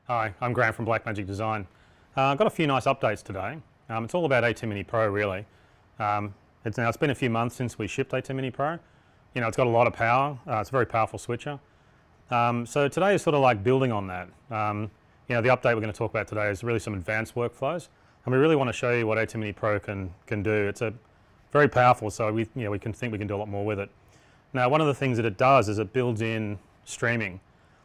Hi, I'm Graham from Blackmagic Design. I've got a few nice updates today. It's all about ATEM Mini Pro really. It's been a few months since we shipped ATEM Mini Pro. You know, it's got a lot of power. It's a very powerful switcher. So today is sort of like building on that. You know, the update we're going to talk about today is really some advanced workflows, and we really want to show you what ATEM Mini Pro can do. It's a very powerful, so we can do a lot more with it. Now, one of the things that it does is it builds in streaming.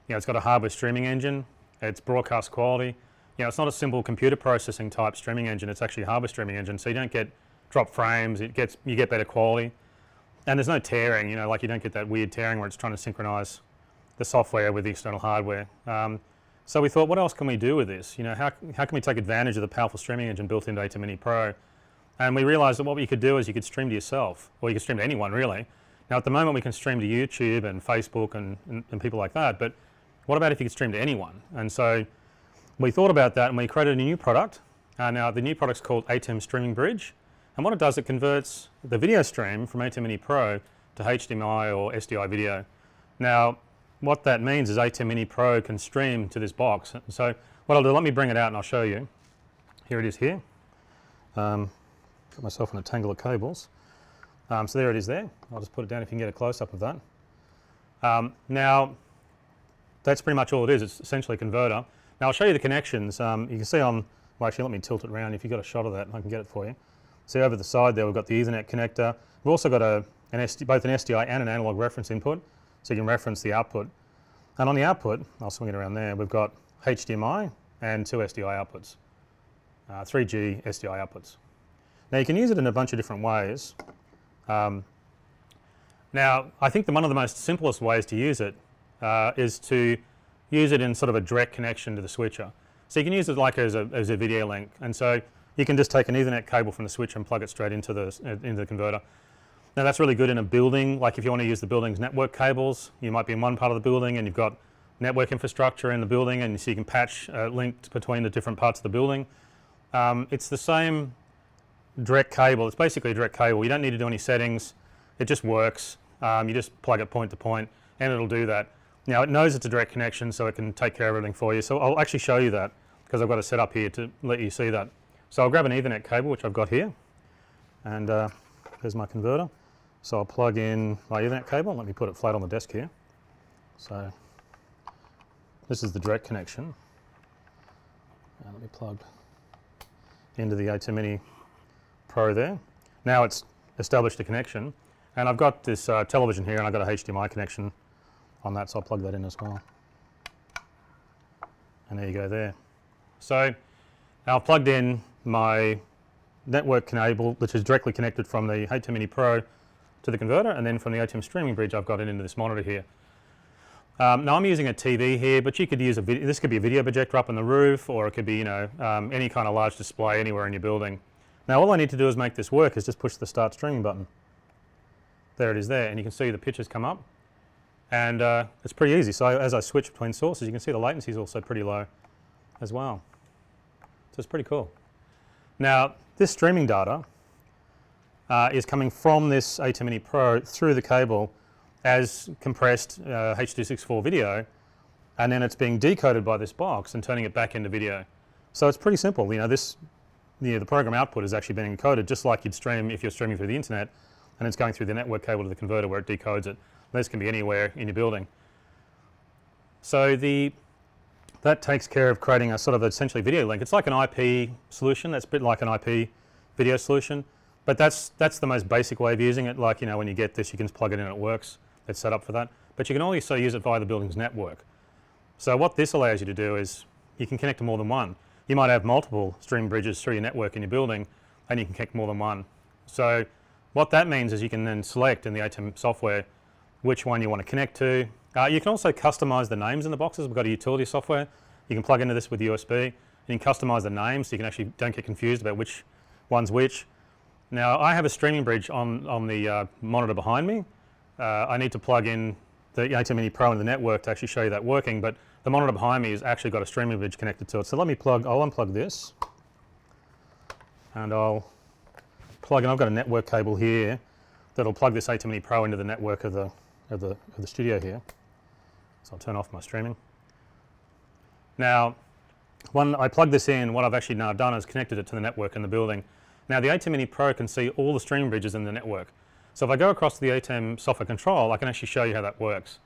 You know, it's got a hardware streaming engine. It's broadcast quality. You know, it's not a simple computer processing type streaming engine. It's actually a hardware streaming engine, so you don't get drop frames. You get better quality, and there's no tearing. You know, like you don't get that weird tearing where it's trying to synchronize the software with the external hardware. So we thought, what else can we do with this? You know, how can we take advantage of the powerful streaming engine built into ATEM Mini Pro? And we realized that what you could do is you could stream to yourself, or you could stream to anyone really. Now at the moment we can stream to YouTube and Facebook and people like that, but what about if you could stream to anyone? And so we thought about that and we created a new product. Now the new product's called ATEM Streaming Bridge, and what it does, it converts the video stream from ATEM Mini Pro to HDMI or SDI video. Now what that means is ATEM Mini Pro can stream to this box. So what I'll do, let me bring it out and I'll show you. Here it is here. Got myself in a tangle of cables. So there it is there. I'll just put it down if you can get a close-up of that. Now that's pretty much all it is. It's essentially a converter. Now I'll show you the connections. You can see on, well actually let me tilt it around. If you've got a shot of that I can get it for you. See over the side there we've got the Ethernet connector. We've also got both an SDI and an analog reference input, so you can reference the output. And on the output, I'll swing it around there, we've got HDMI and 2 SDI outputs, 3G SDI outputs. Now you can use it in a bunch of different ways. Now I think one of the most simplest ways to use it is to use it in sort of a direct connection to the switcher. So you can use it like as a video link, and so you can just take an Ethernet cable from the switcher and plug it straight into the converter. Now that's really good in a building, like if you want to use the building's network cables, you might be in one part of the building and you've got network infrastructure in the building, and so you can patch linked between the different parts of the building. It's the same direct cable. It's basically a direct cable. You don't need to do any settings. It just works. You just plug it point to point and it'll do that. Now it knows it's a direct connection, so it can take care of everything for you. So I'll actually show you that because I've got it set up here to let you see that. So I'll grab an Ethernet cable, which I've got here, and there's my converter. So I'll plug in my Ethernet cable. Let me put it flat on the desk here. So this is the direct connection. And let me plug into the ATEM Mini Pro there. Now it's established a connection, and I've got this television here and I've got a HDMI connection on that, so I'll plug that in as well. And there you go there. So I've plugged in my network cable, which is directly connected from the ATEM Mini Pro to the converter, and then from the ATEM Streaming Bridge I've got it into this monitor here. Now I'm using a TV here, but you could use this could be a video projector up on the roof, or it could be, you know, any kind of large display anywhere in your building. Now all I need to do is make this work is just push the start streaming button. There it is there, and you can see the pictures come up, and it's pretty easy. So as I switch between sources, you can see the latency is also pretty low as well. So it's pretty cool. Now this streaming data is coming from this ATEM Mini Pro through the cable as compressed H.264 video, and then it's being decoded by this box and turning it back into video. So it's pretty simple. You know, the program output is actually being encoded just like you'd stream if you're streaming through the internet, and it's going through the network cable to the converter where it decodes it. This can be anywhere in your building. So that takes care of creating a sort of essentially video link. It's like an IP solution. That's a bit like an IP video solution, but that's the most basic way of using it. Like, you know, when you get this, you can just plug it in and it works. It's set up for that. But you can also use it via the building's network. So what this allows you to do is you can connect to more than one. You might have multiple stream bridges through your network in your building, and you can connect more than one. So what that means is you can then select in the ATEM software which one you want to connect to. You can also customize the names in the boxes. We've got a utility software. You can plug into this with USB, and you can customize the names so you can actually don't get confused about which one's which. Now I have a streaming bridge on the monitor behind me. I need to plug in the ATEM Mini Pro into the network to actually show you that working, but the monitor behind me has actually got a streaming bridge connected to it. So let me I'll unplug this, and I'll plug in. I've got a network cable here that'll plug this ATEM Mini Pro into the network of the studio here. So I'll turn off my streaming. Now when I plug this in, what I've actually now done is connected it to the network in the building. Now the ATEM Mini Pro can see all the streaming bridges in the network. So if I go across to the ATEM software control, I can actually show you how that works.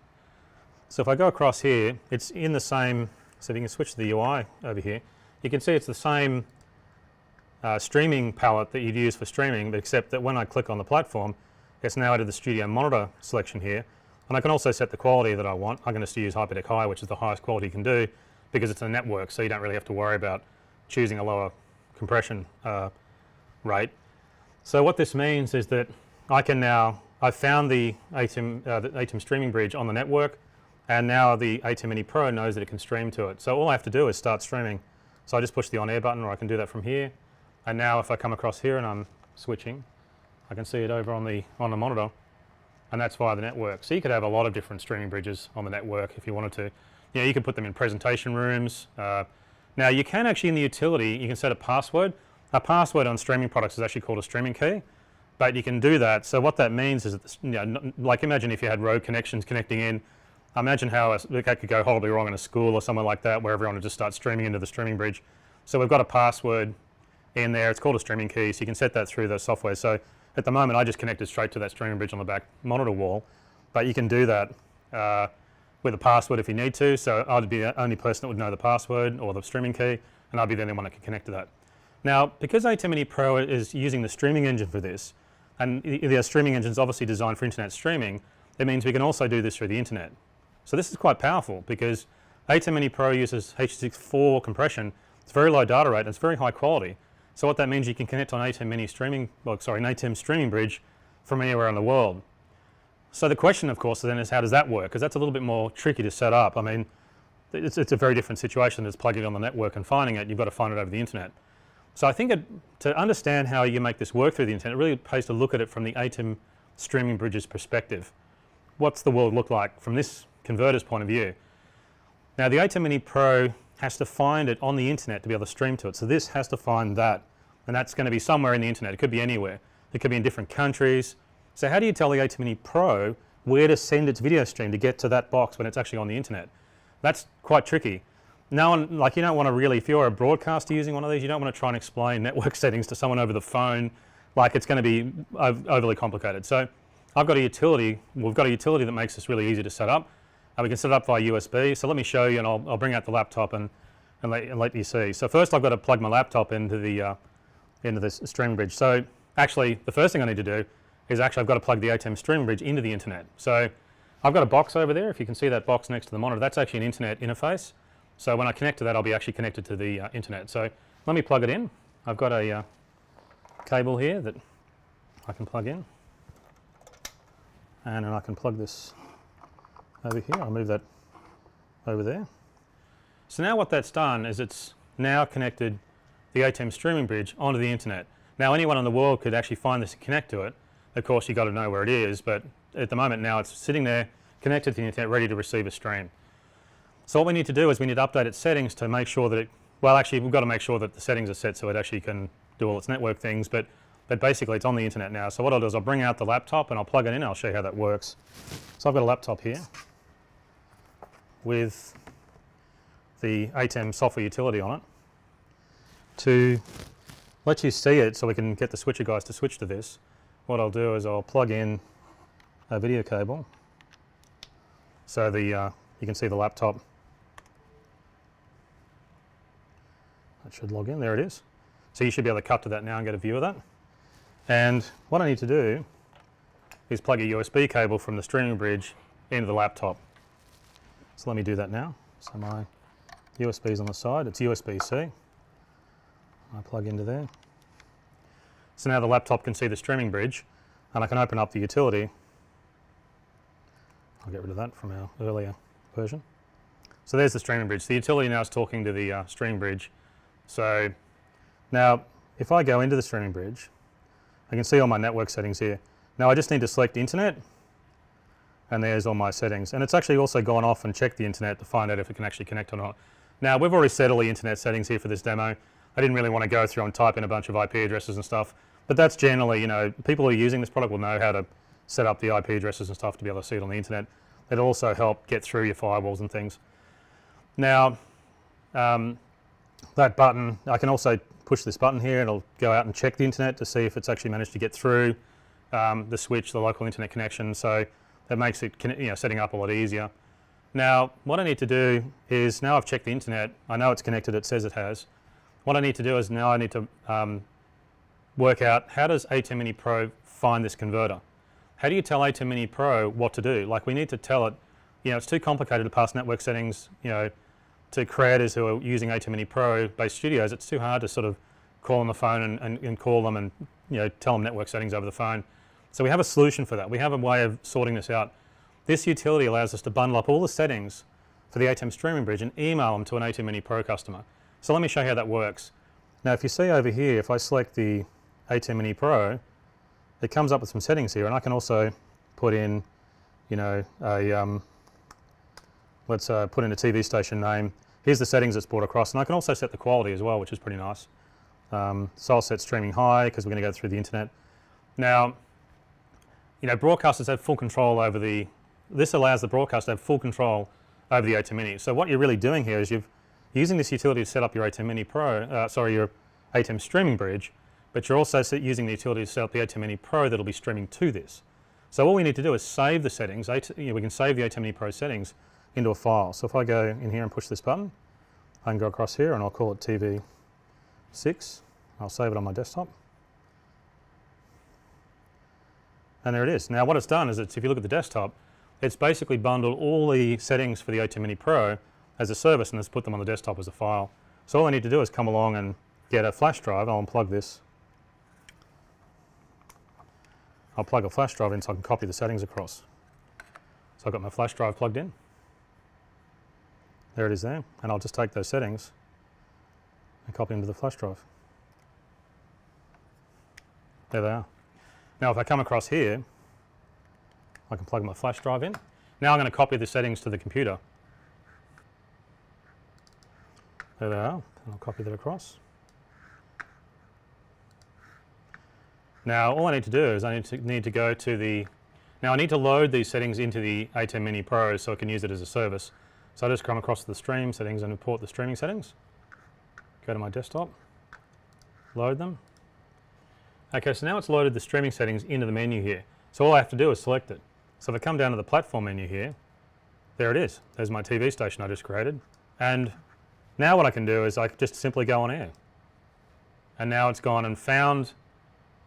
So if I go across here, it's in the same, so if you can switch to the UI over here, you can see it's the same streaming palette that you'd use for streaming, but except that when I click on the platform, it's now added the studio monitor selection here. And I can also set the quality that I want. I can just use Hyperdeck High, which is the highest quality you can do, because it's a network, so you don't really have to worry about choosing a lower compression rate. So what this means is that I can now, I've found the ATEM streaming bridge on the network, and now the ATEM Mini Pro knows that it can stream to it. So all I have to do is start streaming. So I just push the on air button, or I can do that from here. And now if I come across here and I'm switching, I can see it over on the monitor, and that's via the network. So you could have a lot of different streaming bridges on the network if you wanted to. You know, you could put them in presentation rooms. Now you can actually, in the utility, you can set a password. A password on streaming products is actually called a streaming key, but you can do that. So what that means is that, you know, like imagine if you had road connections connecting in. Imagine how that could go horribly wrong in a school or somewhere like that, where everyone would just start streaming into the streaming bridge. So we've got a password in there. It's called a streaming key, so you can set that through the software. So at the moment, I just connected straight to that streaming bridge on the back monitor wall, but you can do that with a password if you need to. So I'd be the only person that would know the password or the streaming key, and I'd be the only one that can connect to that. Now, because ATEM Mini Pro is using the streaming engine for this, and the streaming engine is obviously designed for internet streaming, it means we can also do this through the internet. So this is quite powerful, because ATEM Mini Pro uses H.264 compression. It's very low data rate and it's very high quality. So what that means, you can connect on ATEM Mini streaming, an ATEM streaming bridge from anywhere in the world. So the question, of course, then is how does that work? Because that's a little bit more tricky to set up. I mean, it's a very different situation than plugging it on the network and finding it. You've got to find it over the internet. So I think to understand how you make this work through the internet, it really pays to look at it from the ATEM streaming bridges perspective. What's the world look like from this converter's point of view? Now the ATEM Mini Pro has to find it on the internet to be able to stream to it. So this has to find that, and that's going to be somewhere in the internet. It could be anywhere. It could be in different countries. So how do you tell the ATEM Mini Pro where to send its video stream to get to that box when it's actually on the internet? That's quite tricky. No one, like, you don't want to really, if you're a broadcaster using one of these, you don't want to try and explain network settings to someone over the phone. Like, it's going to be overly complicated. So I've got a utility, we've got a utility that makes this really easy to set up. We can set it up via USB. So let me show you, and I'll bring out the laptop and let you see. So first I've got to plug my laptop into this streaming bridge. So actually the first thing I need to do is I've got to plug the ATEM streaming bridge into the internet. So I've got a box over there. If you can see that box next to the monitor, that's actually an internet interface. So when I connect to that, I'll be actually connected to the internet. So let me plug it in. I've got a cable here that I can plug in, and then I can plug this over here. I'll move that over there. So now what that's done is it's now connected the ATEM streaming bridge onto the internet. Now anyone in the world could actually find this and connect to it. Of course you've got to know where it is, but at the moment now it's sitting there connected to the internet, ready to receive a stream. So what we need to do is we need to update its settings to make sure that it, well actually we've got to make sure that the settings are set so it actually can do all its network things, but basically it's on the internet now. So what I'll do is I'll bring out the laptop and I'll plug it in and I'll show you how that works. So I've got a laptop here with the ATEM software utility on it. To let you see it so we can get the switcher guys to switch to this, what I'll do is I'll plug in a video cable so you can see the laptop. That should log in, there it is. So you should be able to cut to that now and get a view of that. And what I need to do is plug a USB cable from the streaming bridge into the laptop. So let me do that now. So my USB is on the side, it's USB-C. I plug into there. So now the laptop can see the streaming bridge, and I can open up the utility. I'll get rid of that from our earlier version. So there's the streaming bridge. The utility now is talking to the streaming bridge. So now if I go into the streaming bridge, I can see all my network settings here. Now I just need to select internet, and there's all my settings. And it's actually also gone off and checked the internet to find out if it can actually connect or not. Now we've already set all the internet settings here for this demo. I didn't really want to go through and type in a bunch of IP addresses and stuff, but that's generally, you know, people who are using this product will know how to set up the IP addresses and stuff to be able to see it on the internet. It'll also help get through your firewalls and things. Now, that button, I can also push this button here and it'll go out and check the internet to see if it's actually managed to get through the switch, the local internet connection. So that makes it, setting up a lot easier. Now, what I need to do is, now I've checked the internet, I know it's connected, it says it has. What I need to do is now I need to work out, how does ATEM Mini Pro find this converter? How do you tell ATEM Mini Pro what to do? Like, we need to tell it, it's too complicated to pass network settings, to creators who are using ATEM Mini Pro based studios. It's too hard to sort of call on the phone and call them and tell them network settings over the phone. So we have a solution for that. We have a way of sorting this out. This utility allows us to bundle up all the settings for the ATEM streaming bridge and email them to an ATEM Mini Pro customer. So let me show you how that works. Now, if you see over here, if I select the ATEM Mini Pro, it comes up with some settings here, and I can also put in, let's put in a TV station name. Here's the settings that's brought across, and I can also set the quality as well, which is pretty nice. So I'll set streaming high because we're going to go through the internet. Now, broadcasters have full control over this allows the broadcaster to have full control over the ATEM Mini. So what you're really doing here is you're using this utility to set up your ATEM Mini Pro, your ATEM streaming bridge, but you're also using the utility to set up the ATEM Mini Pro that'll be streaming to this. So all we need to do is save the settings. We can save the ATEM Mini Pro settings into a file. So if I go in here and push this button, I can go across here and I'll call it TV 6. I'll save it on my desktop. And there it is. Now what it's done is, if you look at the desktop, it's basically bundled all the settings for the ATEM Mini Pro as a service and has put them on the desktop as a file. So all I need to do is come along and get a flash drive. I'll unplug this. I'll plug a flash drive in so I can copy the settings across. So I've got my flash drive plugged in. There it is there. And I'll just take those settings and copy them to the flash drive. There they are. Now if I come across here, I can plug my flash drive in. Now I'm going to copy the settings to the computer. There they are, and I'll copy that across. Now all I need to do is I need to go to the, now I need to load these settings into the ATEM Mini Pro so I can use it as a service. So I just come across to the stream settings and import the streaming settings. Go to my desktop, load them. Okay, so now it's loaded the streaming settings into the menu here. So all I have to do is select it. So if I come down to the platform menu here, there it is. There's my TV station I just created. And now what I can do is I can just simply go on air. And now it's gone and found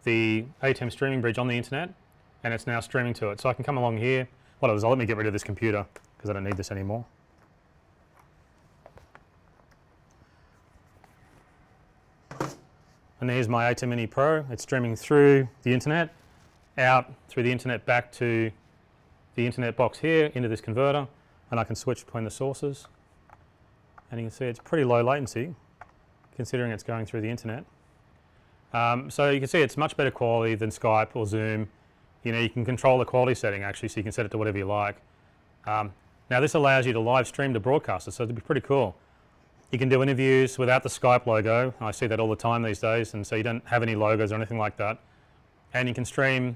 the ATEM streaming bridge on the internet, and it's now streaming to it. So I can come along here. What I'll let me get rid of this computer because I don't need this anymore. And there's my ATEM Mini Pro. It's streaming through the internet, out through the internet back to the internet box here into this converter, and I can switch between the sources. And you can see it's pretty low latency considering it's going through the internet. So you can see it's much better quality than Skype or Zoom. You can control the quality setting actually, so you can set it to whatever you like. Now this allows you to live stream to broadcasters, so it'd be pretty cool. You can do interviews without the Skype logo. I see that all the time these days, and so you don't have any logos or anything like that. And you can stream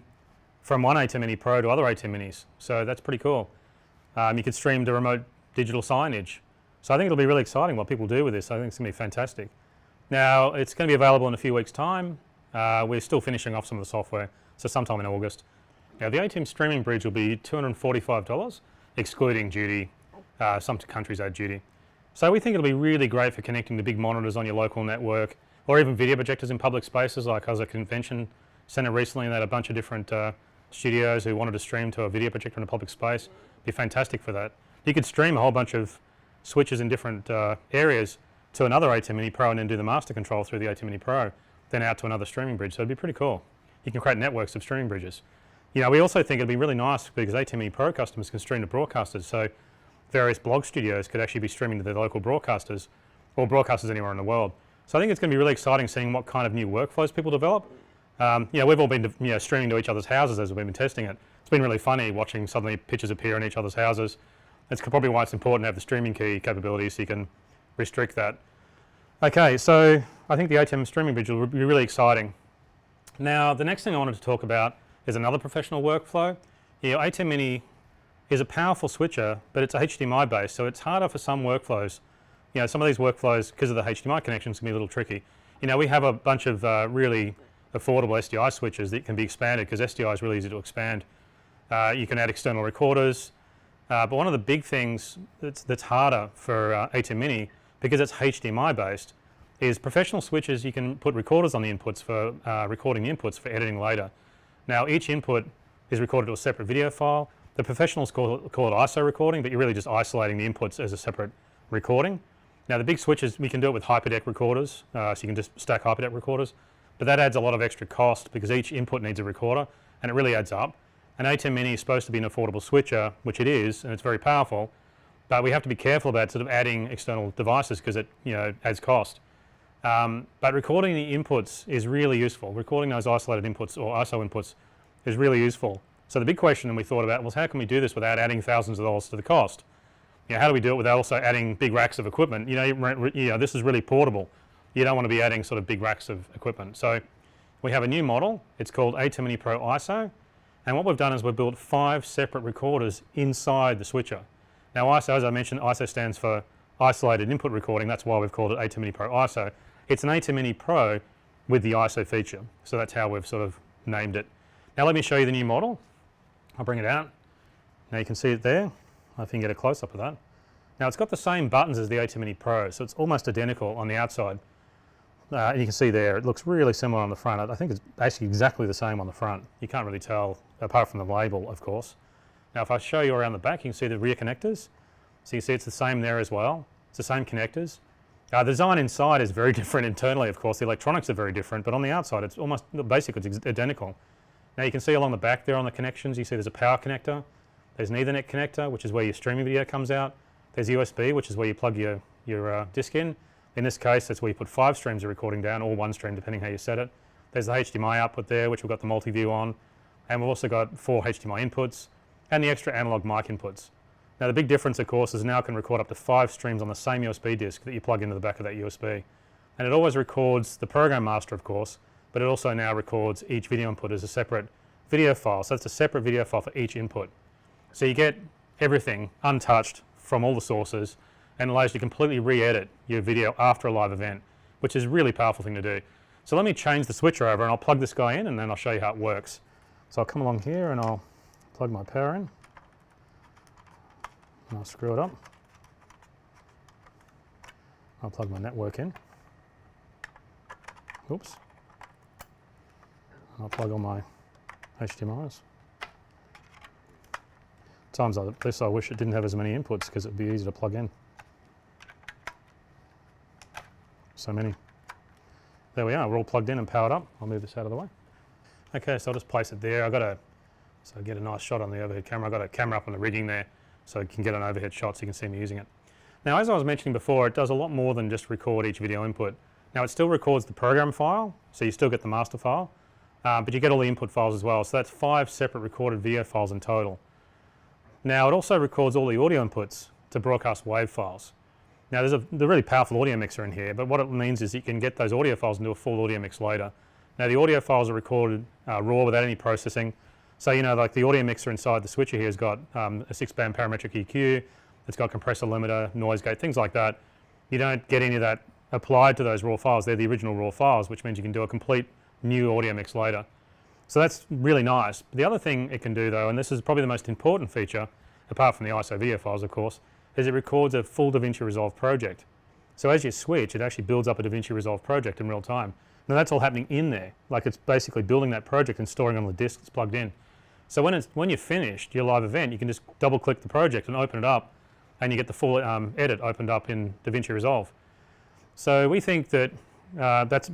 from one ATEM Mini Pro to other ATEM Minis, so that's pretty cool. You could stream to remote digital signage. So I think it'll be really exciting what people do with this. I think it's going to be fantastic. Now it's going to be available in a few weeks' time. We're still finishing off some of the software, so sometime in August. Now the ATEM streaming bridge will be $245, excluding duty. Some countries add duty. So we think it'll be really great for connecting to big monitors on your local network, or even video projectors in public spaces. Like I was at a convention center recently and they had a bunch of different studios who wanted to stream to a video projector in a public space. It'd be fantastic for that. You could stream a whole bunch of switches in different areas to another ATEM Mini Pro and then do the master control through the ATEM Mini Pro, then out to another streaming bridge. So it'd be pretty cool. You can create networks of streaming bridges. We also think it'd be really nice because ATEM Mini Pro customers can stream to broadcasters. So various blog studios could actually be streaming to their local broadcasters or broadcasters anywhere in the world. So I think it's going to be really exciting seeing what kind of new workflows people develop. We've all been streaming to each other's houses as we've been testing it. It's been really funny watching suddenly pictures appear in each other's houses. That's probably why it's important to have the streaming key capability so you can restrict that. Okay, so I think the ATEM streaming bridge will be really exciting. Now the next thing I wanted to talk about is another professional workflow. ATEM Mini is a powerful switcher, but it's HDMI based, so it's harder for some workflows some of these workflows, because of the HDMI connections, can be a little tricky. We have a bunch of really affordable SDI switches that can be expanded, because SDI is really easy to expand. You can add external recorders, but one of the big things that's harder for ATEM Mini, because it's HDMI based, is professional switches. You can put recorders on the inputs for recording the inputs for editing later. Now each input is recorded to a separate video file. The professionals call it ISO recording, but you're really just isolating the inputs as a separate recording. Now the big switches, we can do it with hyperdeck recorders, so you can just stack hyperdeck recorders, but that adds a lot of extra cost because each input needs a recorder, and it really adds up. And ATEM Mini is supposed to be an affordable switcher, which it is, and it's very powerful, but we have to be careful about sort of adding external devices because it adds cost. But recording the inputs is really useful. Recording those isolated inputs or ISO inputs is really useful. So the big question we thought about was, how can we do this without adding thousands of dollars to the cost? How do we do it without also adding big racks of equipment? This is really portable. You don't want to be adding sort of big racks of equipment. So we have a new model. It's called ATEM Mini Pro ISO. And what we've done is we've built 5 separate recorders inside the switcher. Now ISO, as I mentioned, ISO stands for isolated input recording. That's why we've called it ATEM Mini Pro ISO. It's an ATEM Mini Pro with the ISO feature. So that's how we've sort of named it. Now let me show you the new model. I'll bring it out. Now you can see it there. I think you can get a close-up of that. Now it's got the same buttons as the ATEM Mini Pro, so it's almost identical on the outside. And you can see there, it looks really similar on the front. I think it's actually exactly the same on the front. You can't really tell, apart from the label, of course. Now if I show you around the back, you can see the rear connectors. So you see it's the same there as well. It's the same connectors. The design inside is very different internally, of course. The electronics are very different, but on the outside it's almost, basically it's identical. Now you can see along the back there on the connections, you see there's a power connector. There's an Ethernet connector, which is where your streaming video comes out. There's USB, which is where you plug your disc in. In this case, that's where you put 5 streams of recording down, or 1 stream, depending how you set it. There's the HDMI output there, which we've got the multi-view on. And we've also got 4 HDMI inputs and the extra analog mic inputs. Now the big difference, of course, is now it can record up to 5 streams on the same USB disc that you plug into the back of that USB. And it always records the program master, of course, but it also now records each video input as a separate video file. So it's a separate video file for each input. So you get everything untouched from all the sources and allows you to completely re-edit your video after a live event, which is a really powerful thing to do. So let me change the switcher over and I'll plug this guy in and then I'll show you how it works. So I'll come along here and I'll plug my power in and I'll screw it up. I'll plug my network in. Oops. I'll plug all my HDMIs. Times like this I wish it didn't have as many inputs because it would be easy to plug in. So many. There we are, we're all plugged in and powered up. I'll move this out of the way. Okay, so I'll just place it there. So get a nice shot on the overhead camera. I've got a camera up on the rigging there so you can get an overhead shot so you can see me using it. Now as I was mentioning before, it does a lot more than just record each video input. Now it still records the program file, so you still get the master file, but you get all the input files as well. So that's 5 separate recorded video files in total. Now it also records all the audio inputs to broadcast WAV files. Now there's a really powerful audio mixer in here, but what it means is you can get those audio files into a full audio mix later. Now the audio files are recorded raw without any processing. So like the audio mixer inside the switcher here has got a 6-band parametric EQ, it's got compressor limiter, noise gate, things like that. You don't get any of that applied to those raw files. They're the original raw files, which means you can do a complete new audio mix later. So that's really nice. The other thing it can do though, and this is probably the most important feature, apart from the ISO video files of course, is it records a full DaVinci Resolve project. So as you switch, it actually builds up a DaVinci Resolve project in real time. Now that's all happening in there, like it's basically building that project and storing on the disk that's plugged in. So when you're finished your live event, you can just double click the project and open it up and you get the full edit opened up in DaVinci Resolve. So we think that that's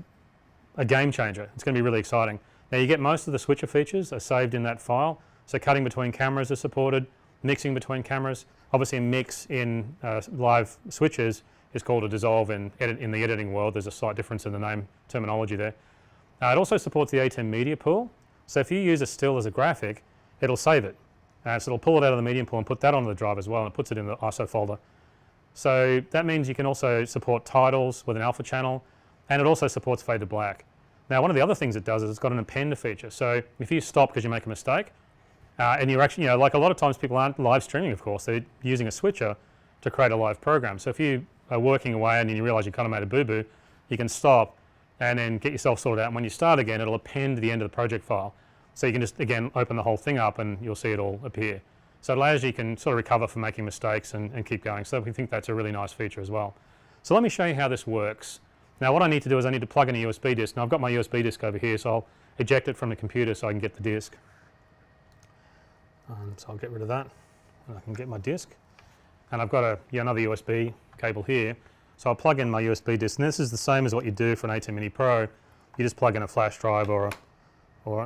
a game changer. It's going to be really exciting. Now you get most of the switcher features are saved in that file. So cutting between cameras is supported, mixing between cameras. Obviously a mix in live switches is called a dissolve in the editing world. There's a slight difference in the name terminology there. It also supports the ATEM media pool. So if you use a still as a graphic, it'll save it. So it'll pull it out of the medium pool and put that onto the drive as well, and it puts it in the ISO folder. So that means you can also support titles with an alpha channel, and it also supports fade to black. Now one of the other things it does is it's got an append feature. So if you stop because you make a mistake, and you're actually, like a lot of times people aren't live streaming, of course, they're using a switcher to create a live program. So if you are working away and you realise you kind of made a boo-boo, you can stop and then get yourself sorted out. And when you start again, it'll append the end of the project file. So you can just, again, open the whole thing up and you'll see it all appear. So it allows you can sort of recover from making mistakes and keep going. So we think that's a really nice feature as well. So let me show you how this works. Now what I need to do is I need to plug in a USB disk. Now I've got my USB disk over here, so I'll eject it from the computer so I can get the disk. So I'll get rid of that and I can get my disk. And I've got another USB cable here. So I'll plug in my USB disk, and this is the same as what you do for an ATEM Mini Pro. You just plug in a flash drive or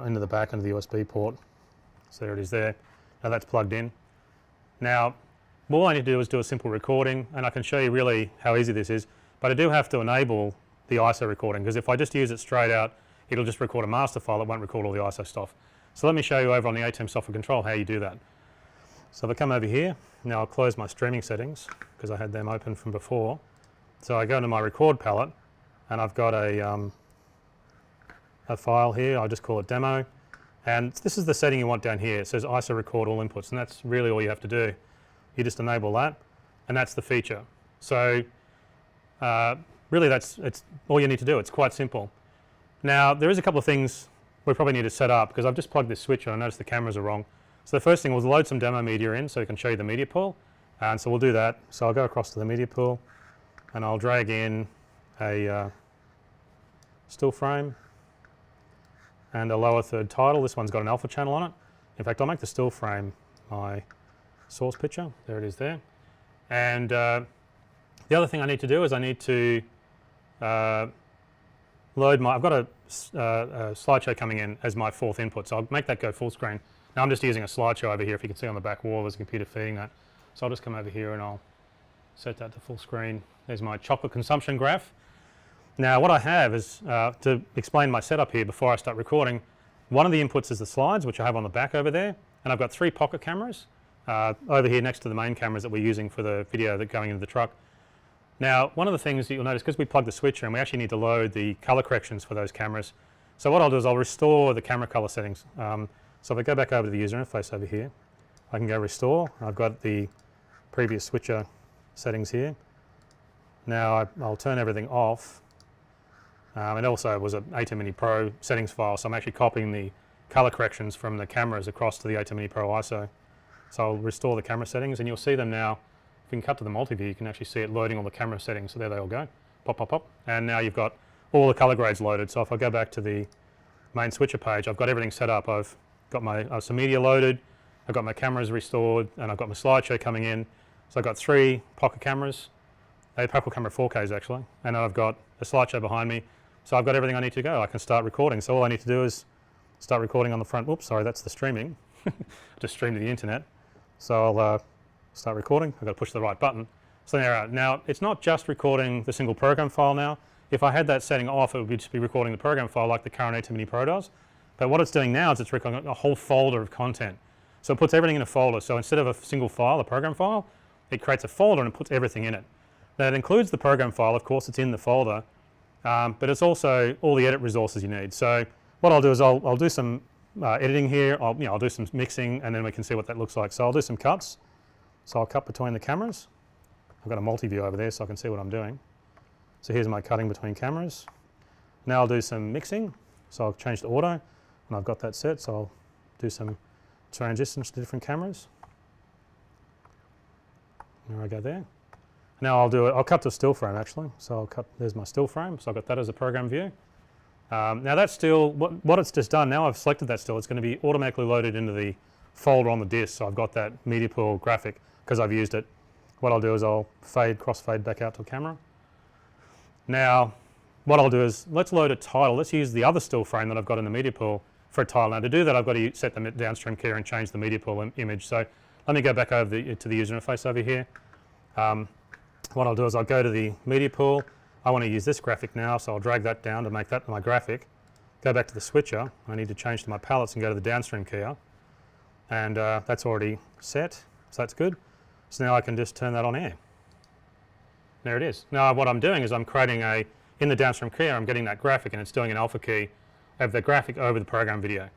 into the back into the USB port. So there it is there. Now that's plugged in. Now all I need to do is do a simple recording, and I can show you really how easy this is, but I do have to enable the ISO recording, because if I just use it straight out, it'll just record a master file, it won't record all the ISO stuff. So let me show you over on the ATEM software control how you do that. So if I come over here, now I'll close my streaming settings because I had them open from before. So I go into my record palette and I've got a file here, I'll just call it demo, and this is the setting you want down here. It says ISO record all inputs, and that's really all you have to do. You just enable that and that's the feature. So really it's all you need to do. It's quite simple. Now there is a couple of things we probably need to set up, because I've just plugged this switch and I noticed the cameras are wrong. So the first thing was load some demo media in so we can show you the media pool, and so we'll do that. So I'll go across to the media pool and I'll drag in a still frame and a lower third title. This one's got an alpha channel on it. In fact, I'll make the still frame my source picture. There it is there. And the other thing I need to do is I need to load my, I've got a slideshow coming in as my fourth input, so I'll make that go full screen. Now I'm just using a slideshow over here. If you can see on the back wall, there's a computer feeding that. So I'll just come over here and I'll set that to full screen. There's my chocolate consumption graph. Now what I have is, to explain my setup here before I start recording, one of the inputs is the slides, which I have on the back over there, and I've got 3 pocket cameras over here next to the main cameras that we're using for the video that's going into the truck. Now one of the things that you'll notice, because we plugged the switcher in, we actually need to load the color corrections for those cameras. So what I'll do is I'll restore the camera color settings. So if I go back over to the user interface over here, I can go restore. I've got the previous switcher settings here. Now I'll turn everything off. And also it was an ATEM Mini Pro settings file, so I'm actually copying the color corrections from the cameras across to the ATEM Mini Pro ISO. So I'll restore the camera settings and you'll see them now. If you can cut to the multi-view, you can actually see it loading all the camera settings. So there they all go. Pop, pop, pop. And now you've got all the color grades loaded. So if I go back to the main switcher page, I've got everything set up. I've got my some media loaded, I've got my cameras restored, and I've got my slideshow coming in. So I've got 3 pocket cameras, pocket camera 4Ks actually, and then I've got a slideshow behind me. So I've got everything I need to go. I can start recording. So all I need to do is start recording on the front. Oops, sorry, that's the streaming. Just stream to the internet. So I'll start recording. I've got to push the right button. So there. Now it's not just recording the single program file now. If I had that setting off, it would just be recording the program file like the current ATEM Mini Pro does. But what it's doing now is it's recording a whole folder of content. So it puts everything in a folder. So instead of a single file, a program file, it creates a folder and it puts everything in it. Now it includes the program file, of course it's in the folder, but it's also all the edit resources you need. So what I'll do is I'll do some editing here, I'll do some mixing, and then we can see what that looks like. So I'll do some cuts. So I'll cut between the cameras. I've got a multi-view over there so I can see what I'm doing. So here's my cutting between cameras. Now I'll do some mixing. So I'll change to auto, and I've got that set, so I'll do some transitions to different cameras. There I go there. Now I'll cut to still frame actually. So there's my still frame. So I've got that as a program view. Now that still, what it's just done, now I've selected that still, it's going to be automatically loaded into the folder on the disk. So I've got that media pool graphic because I've used it. What I'll do is I'll crossfade back out to the camera. Now what I'll do is let's load a title. Let's use the other still frame that I've got in the media pool for a title. Now to do that I've got to set the downstream key and change the media pool image. So let me go back over to the user interface over here. What I'll do is I'll go to the media pool. I want to use this graphic now, so I'll drag that down to make that my graphic. Go back to the switcher. I need to change to my palettes and go to the downstream keyer. And that's already set, so that's good. So now I can just turn that on air. There it is. Now what I'm doing is I'm creating in the downstream keyer, I'm getting that graphic and it's doing an alpha key of the graphic over the program video.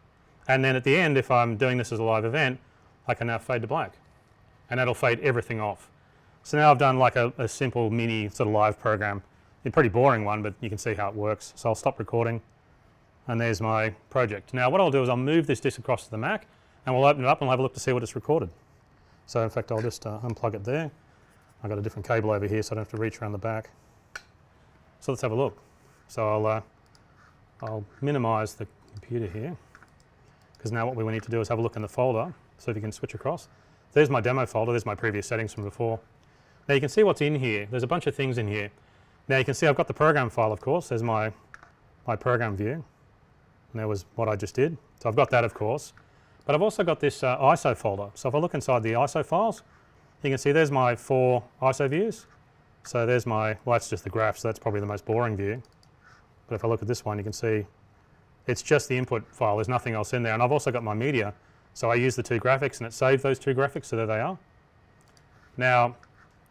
And then at the end, if I'm doing this as a live event, I can now fade to black. And that'll fade everything off. So now I've done like a simple mini sort of live program. A pretty boring one, but you can see how it works. So I'll stop recording, and there's my project. Now what I'll do is I'll move this disk across to the Mac, and we'll open it up and we'll have a look to see what it's recorded. So in fact I'll just unplug it there. I've got a different cable over here so I don't have to reach around the back. So let's have a look. So I'll minimize the computer here, because now what we need to do is have a look in the folder. So if you can switch across. There's my demo folder, there's my previous settings from before. Now you can see what's in here. There's a bunch of things in here. Now you can see I've got the program file, of course. There's my program view. And there was what I just did. So I've got that, of course. But I've also got this ISO folder. So if I look inside the ISO files, you can see there's my 4 ISO views. So there's my, well, that's just the graph, so that's probably the most boring view. But if I look at this one, you can see it's just the input file. There's nothing else in there. And I've also got my media. So I use the 2 graphics, and it saved those 2 graphics, so there they are. Now,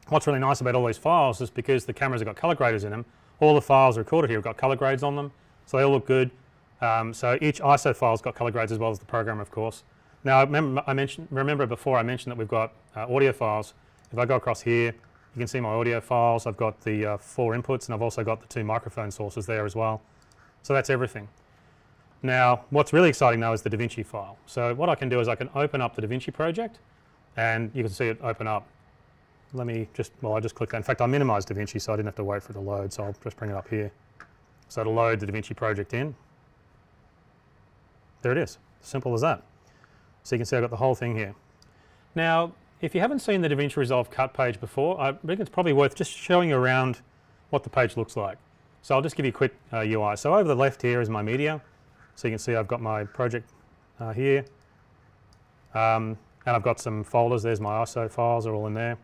what's really nice about all these files is because the cameras have got color graders in them, all the files recorded here have got color grades on them, so they all look good. So each ISO file's got color grades as well as the program, of course. Now remember before I mentioned that we've got audio files. If I go across here, you can see my audio files. I've got the 4 inputs, and I've also got the 2 microphone sources there as well. So that's everything. Now what's really exciting now is the DaVinci file. So what I can do is I can open up the DaVinci project, and you can see it open up. Let me just, well, I just clicked that. In fact, I minimized DaVinci so I didn't have to wait for it to load, so I'll just bring it up here. So it'll load the DaVinci project in. There it is, simple as that. So you can see I've got the whole thing here. Now, if you haven't seen the DaVinci Resolve cut page before, I think it's probably worth just showing you around what the page looks like. So I'll just give you a quick UI. So over the left here is my media. So you can see I've got my project here. And I've got some folders. There's my ISO files are all in there,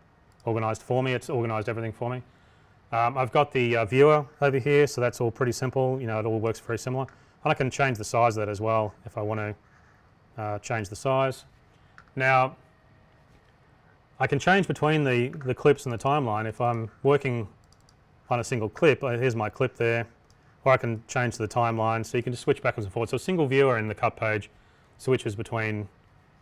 organized for me. It's organized everything for me. I've got the viewer over here, so that's all pretty simple. You know, it all works very similar. And I can change the size of that as well if I want to change the size. Now, I can change between the clips and the timeline. If I'm working on a single clip, here's my clip there, or I can change to the timeline, so you can just switch backwards and forwards. So a single viewer in the cut page switches between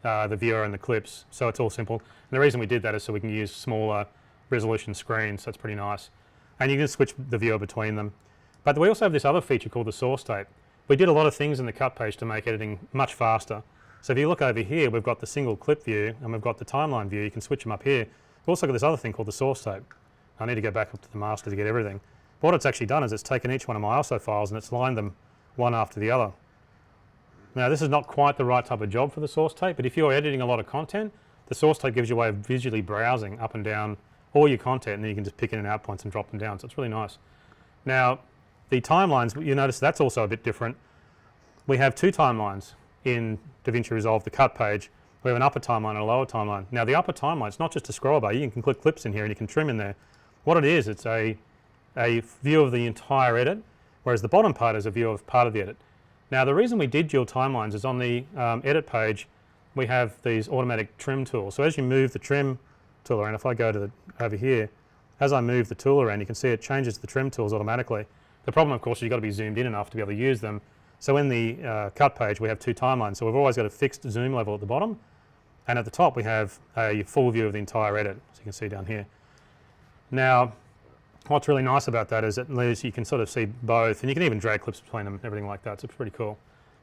the viewer and the clips, so it's all simple. And the reason we did that is so we can use smaller resolution screens, so it's pretty nice. And you can switch the viewer between them. But we also have this other feature called the source tape. We did a lot of things in the cut page to make editing much faster. So if you look over here, we've got the single clip view and we've got the timeline view. You can switch them up here. We've also got this other thing called the source tape. I need to go back up to the master to get everything. But what it's actually done is it's taken each one of my ISO files and it's lined them one after the other. Now this is not quite the right type of job for the source tape, but if you're editing a lot of content, the source tape gives you a way of visually browsing up and down all your content, and then you can just pick in and out points and drop them down, so it's really nice. Now the timelines, you notice that's also a bit different. We have 2 timelines in DaVinci Resolve, the cut page. We have an upper timeline and a lower timeline. Now the upper timeline, it's not just a scroll bar. You can click clips in here and you can trim in there. What it is, it's a view of the entire edit, whereas the bottom part is a view of part of the edit. Now the reason we did dual timelines is on the edit page we have these automatic trim tools. So as you move the trim tool around, if I go to over here, as I move the tool around, you can see it changes the trim tools automatically. The problem, of course, is you've got to be zoomed in enough to be able to use them. So in the cut page we have 2 timelines. So we've always got a fixed zoom level at the bottom, and at the top we have a full view of the entire edit, so you can see down here. Now what's really nice about that is at least you can sort of see both, and you can even drag clips between them and everything like that, so it's pretty cool.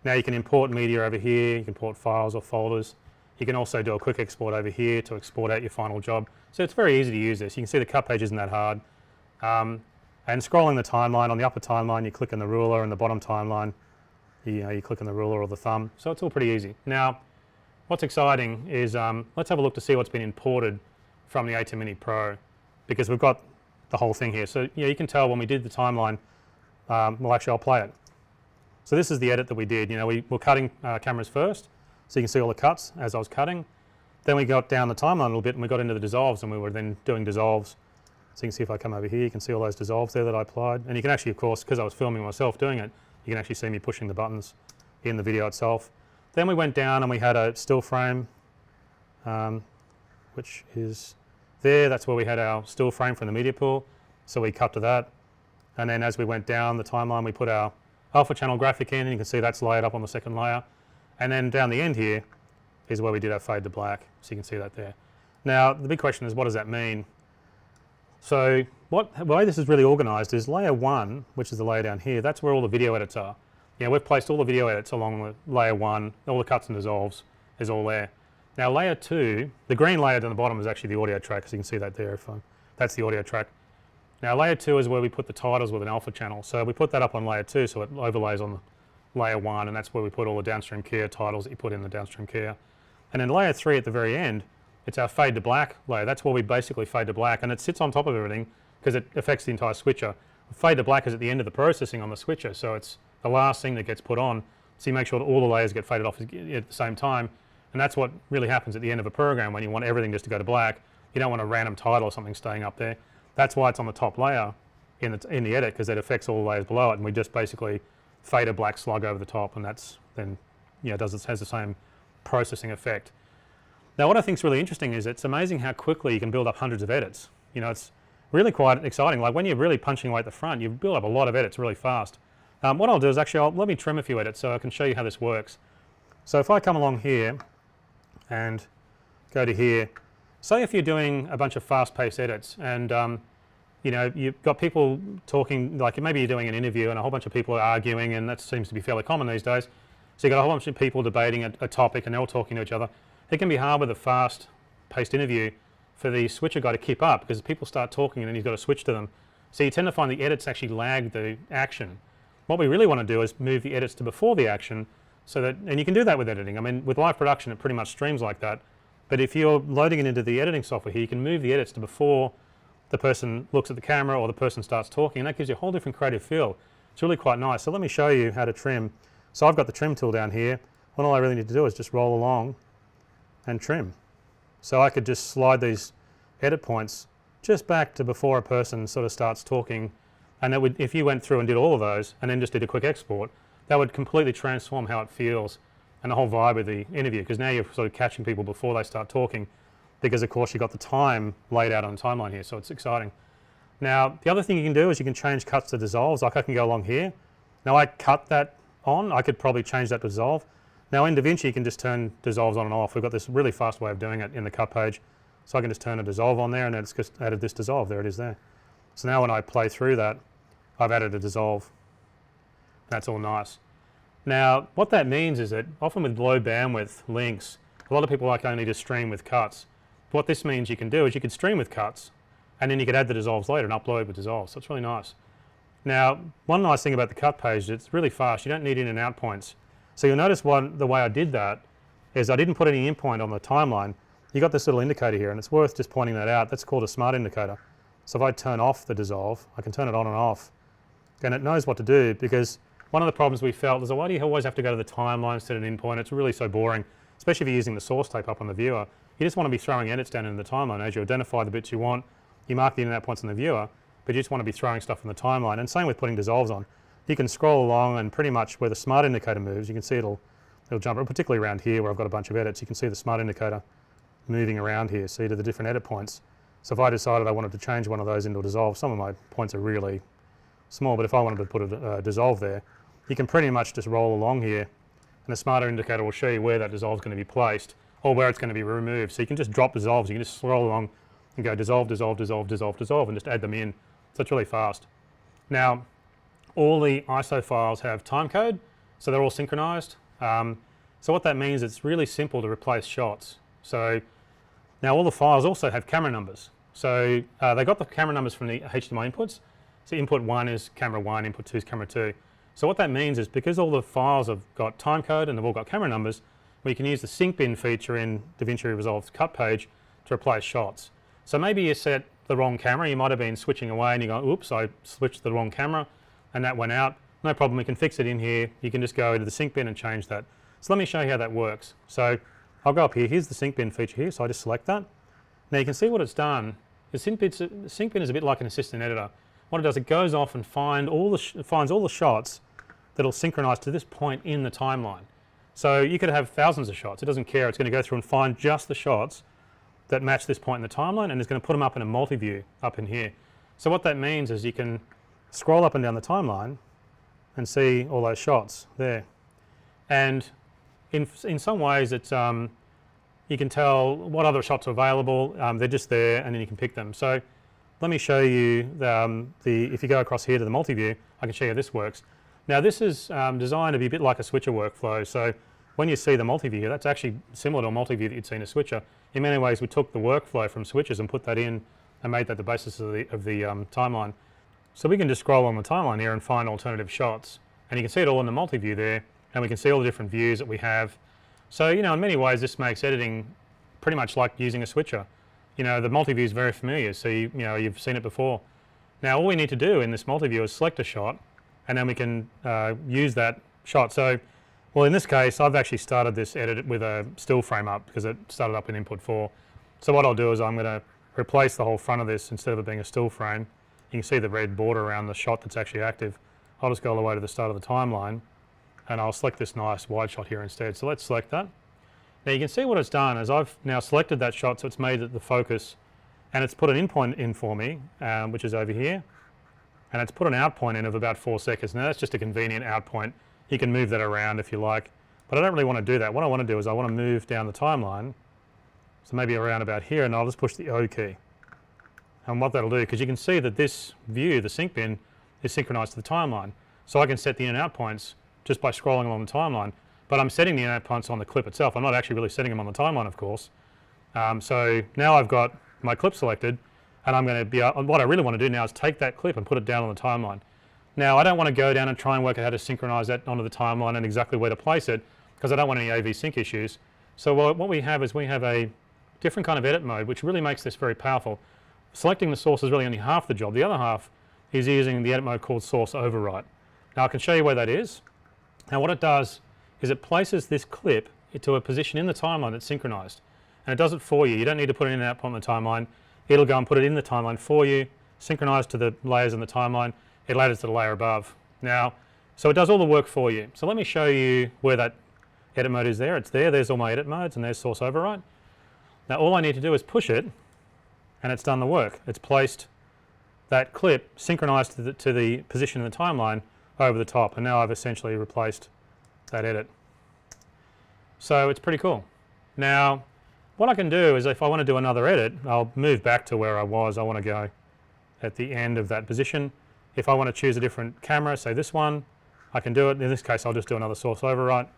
Now you can import media over here, you can import files or folders. You can also do a quick export over here to export out your final job. So it's very easy to use this. You can see the cut page isn't that hard. And scrolling the timeline, on the upper timeline you click on the ruler, and the bottom timeline you click on the ruler or the thumb. So it's all pretty easy. Now what's exciting is let's have a look to see what's been imported from the ATEM Mini Pro, because we've got the whole thing here. So you can tell when we did the timeline, well actually I'll play it. So this is the edit that we did. We were cutting cameras first, so you can see all the cuts as I was cutting. Then we got down the timeline a little bit and we got into the dissolves, and we were then doing dissolves. So you can see if I come over here, you can see all those dissolves there that I applied. And you can actually, of course, because I was filming myself doing it, you can actually see me pushing the buttons in the video itself. Then we went down and we had a still frame, which is there. That's where we had our still frame from the media pool. So we cut to that. And then as we went down the timeline, we put our alpha channel graphic in, and you can see that's layered up on the second layer. And then down the end here is where we did our fade to black, so you can see that there. Now the big question is, what does that mean? So the way this is really organised is layer 1, which is the layer down here, that's where all the video edits are. We've placed all the video edits along with layer 1, all the cuts and dissolves is all there. Now layer 2, the green layer down the bottom is actually the audio track, so you can see that there. That's the audio track. Now layer 2 is where we put the titles with an alpha channel. So we put that up on layer 2, so it overlays on layer 1, and that's where we put all the downstream keyer titles that you put in the downstream keyer. And then layer 3 at the very end, it's our fade to black layer. That's where we basically fade to black, and it sits on top of everything because it affects the entire switcher. Fade to black is at the end of the processing on the switcher, so it's the last thing that gets put on. So you make sure that all the layers get faded off at the same time, and that's what really happens at the end of a program when you want everything just to go to black. You don't want a random title or something staying up there. That's why it's on the top layer in the edit, because it affects all the layers below it, and we just basically fade a black slug over the top, and that's then has the same processing effect. Now what I think is really interesting is it's amazing how quickly you can build up hundreds of edits. It's really quite exciting. Like when you're really punching away at the front, you build up a lot of edits really fast. What I'll do is actually let me trim a few edits so I can show you how this works. So if I come along here and go to here, say if you're doing a bunch of fast-paced edits and you've got people talking, like maybe you're doing an interview and a whole bunch of people are arguing, and that seems to be fairly common these days. So you've got a whole bunch of people debating a topic and they're all talking to each other. It can be hard with a fast-paced interview for the switcher guy to keep up because people start talking and then he's got to switch to them. So you tend to find the edits actually lag the action. What we really want to do is move the edits to before the action, so that, and you can do that with editing. I mean, with live production it pretty much streams like that, but if you're loading it into the editing software here, you can move the edits to before the person looks at the camera or the person starts talking, and that gives you a whole different creative feel. It's really quite nice. So let me show you how to trim. So I've got the trim tool down here, and all I really need to do is just roll along and trim. So I could just slide these edit points just back to before a person sort of starts talking, and that would, if you went through and did all of those and then just did a quick export, that would completely transform how it feels and the whole vibe of the interview, because now you're sort of catching people before they start talking, because of course you've got the time laid out on the timeline here, so it's exciting. Now the other thing you can do is you can change cuts to dissolves. Like I can go along here. Now I cut that on, I could probably change that to dissolve. Now in DaVinci you can just turn dissolves on and off. We've got this really fast way of doing it in the cut page. So I can just turn a dissolve on there, and then it's just added this dissolve. There it is there. So now when I play through that, I've added a dissolve. That's all nice. Now what that means is that often with low bandwidth links, a lot of people like only to stream with cuts. What this means you can do is you could stream with cuts, and then you could add the dissolves later and upload with dissolves. So it's really nice. Now one nice thing about the cut page is it's really fast. You don't need in and out points. So you'll notice the way I did that is I didn't put any in point on the timeline. You got this little indicator here, and it's worth just pointing that out. That's called a smart indicator. So if I turn off the dissolve, I can turn it on and off, and it knows what to do, because one of the problems we felt is, why do you always have to go to the timeline instead of an in point? It's really so boring, especially if you're using the source tape up on the viewer. You just want to be throwing edits down in the timeline. As you identify the bits you want, you mark the in and out points on the viewer, but you just want to be throwing stuff in the timeline. And same with putting dissolves on. You can scroll along, and pretty much where the smart indicator moves, you can see it'll jump, particularly around here where I've got a bunch of edits. You can see the smart indicator moving around here, see to the different edit points. So if I decided I wanted to change one of those into a dissolve, some of my points are really small, but if I wanted to put a dissolve there, you can pretty much just roll along here, and the smarter indicator will show you where that dissolve is going to be placed or where it's going to be removed. So you can just drop dissolves. You can just scroll along and go dissolve, dissolve, dissolve, dissolve, dissolve, and just add them in. So it's really fast. Now all the ISO files have time code, so they're all synchronized. So what that means, it's really simple to replace shots. So now all the files also have camera numbers. So they got the camera numbers from the HDMI inputs. So input 1 is camera 1, input 2 is camera 2. So what that means is, because all the files have got time code and they've all got camera numbers, we can use the sync bin feature in DaVinci Resolve's cut page to replace shots. So maybe you set the wrong camera, you might have been switching away and you go, oops, I switched the wrong camera and that went out. No problem, we can fix it in here. You can just go to the sync bin and change that. So let me show you how that works. So I'll go up here, here's the sync bin feature here, so I just select that. Now you can see what it's done. The sync bin is a bit like an assistant editor. What it does, it goes off and finds all the shots that'll synchronize to this point in the timeline. So you could have thousands of shots, it doesn't care, it's going to go through and find just the shots that match this point in the timeline, and it's going to put them up in a multi-view up in here. So what that means is you can scroll up and down the timeline and see all those shots there. And in some ways it's you can tell what other shots are available, they're just there, and then you can pick them. So let me show you if you go across here to the multi-view, I can show you how this works. Now this is designed to be a bit like a switcher workflow. So when you see the multi-view, that's actually similar to a multi-view that you'd see in a switcher. In many ways we took the workflow from switches and put that in and made that the basis of the timeline. So we can just scroll on the timeline here and find alternative shots, and you can see it all in the multi-view there, and we can see all the different views that we have. So in many ways this makes editing pretty much like using a switcher. The multi-view is very familiar, so you've seen it before. Now all we need to do in this multi-view is select a shot, and then we can use that shot. So, well, in this case I've actually started this edit with a still frame up because it started up in input 4. So what I'll do is I'm going to replace the whole front of this. Instead of it being a still frame, you can see the red border around the shot that's actually active. I'll just go all the way to the start of the timeline, and I'll select this nice wide shot here instead. So let's select that. Now you can see what it's done is I've now selected that shot, so it's made it the focus, and it's put an in point in for me, which is over here, and it's put an out point in of about 4 seconds. Now that's just a convenient out point. You can move that around if you like, but I don't really want to do that. What I want to do is I want to move down the timeline, so maybe around about here, and I'll just push the O key. And what that'll do, because you can see that this view, the sync bin, is synchronized to the timeline. So I can set the in and out points just by scrolling along the timeline, but I'm setting the in and out points on the clip itself. I'm not actually really setting them on the timeline, of course. So now I've got my clip selected, and I'm going to what I really want to do now is take that clip and put it down on the timeline. Now I don't want to go down and try and work out how to synchronize that onto the timeline and exactly where to place it, because I don't want any AV sync issues. So what we have is we have a different kind of edit mode, which really makes this very powerful. Selecting the source is really only half the job. The other half is using the edit mode called source overwrite. Now I can show you where that is. Now what it does is it places this clip into a position in the timeline that's synchronized, and it does it for you. You don't need to put it in and out point on the timeline. It'll go and put it in the timeline for you, synchronized to the layers in the timeline. It ladders to the layer above. Now, so it does all the work for you. So let me show you where that edit mode is there. It's there. There's all my edit modes, and there's source overwrite. Now all I need to do is push it, and it's done the work. It's placed that clip synchronized to the position in the timeline over the top, and now I've essentially replaced that edit. So it's pretty cool. Now what I can do is if I want to do another edit, I'll move back to where I was. I want to go at the end of that position. If I want to choose a different camera, say this one, I can do it. In this case I'll just do another source overwrite,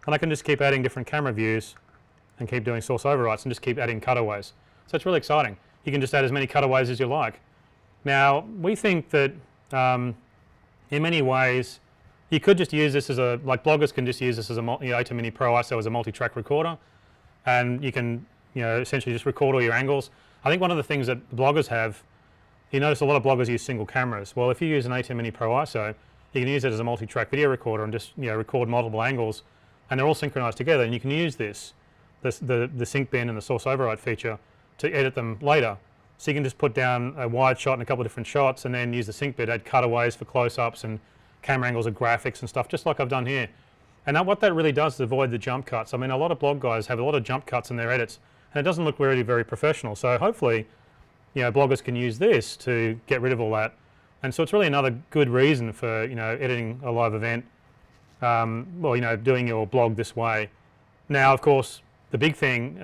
and I can just keep adding different camera views and keep doing source overwrites and just keep adding cutaways. So it's really exciting. You can just add as many cutaways as you like. Now we think that in many ways you could just use this as like bloggers can just use this as a ATEM Mini Pro ISO as a multi-track recorder, and you can essentially just record all your angles. I think one of the things that bloggers have, you notice a lot of bloggers use single cameras. Well, if you use an ATEM Mini Pro ISO, you can use it as a multi-track video recorder and just record multiple angles, and they're all synchronized together, and you can use the sync bin and the source override feature to edit them later. So you can just put down a wide shot and a couple of different shots, and then use the sync bin, add cutaways for close-ups and camera angles of graphics and stuff, just like I've done here. And what that really does is avoid the jump cuts. I mean, a lot of blog guys have a lot of jump cuts in their edits, and it doesn't look really very professional. So hopefully bloggers can use this to get rid of all that. And so it's really another good reason for editing a live event, doing your blog this way. Now of course the big thing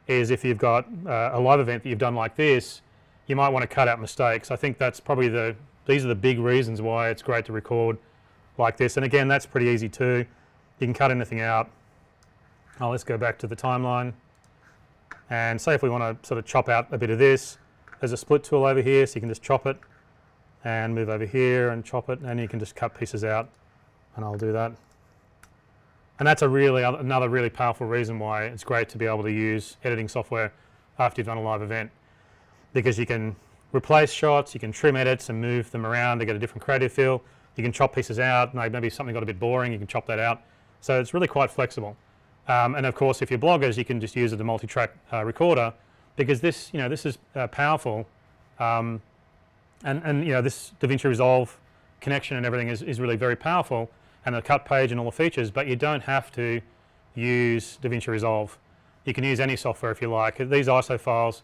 is if you've got a live event that you've done like this, you might want to cut out mistakes. I think that's probably these are the big reasons why it's great to record like this. And again, that's pretty easy too. You can cut anything out. Let's go back to the timeline, and say if we want to sort of chop out a bit of this, there's a split tool over here, so you can just chop it and move over here and chop it, and you can just cut pieces out, and I'll do that. And that's another really powerful reason why it's great to be able to use editing software after you've done a live event, because you can replace shots, you can trim edits and move them around to get a different creative feel. You can chop pieces out, maybe something got a bit boring, you can chop that out. So it's really quite flexible. And of course if you're bloggers, you can just use it as a multi-track recorder, because this is powerful, and this DaVinci Resolve connection and everything is really very powerful, and the cut page and all the features, but you don't have to use DaVinci Resolve. You can use any software if you like. These ISO files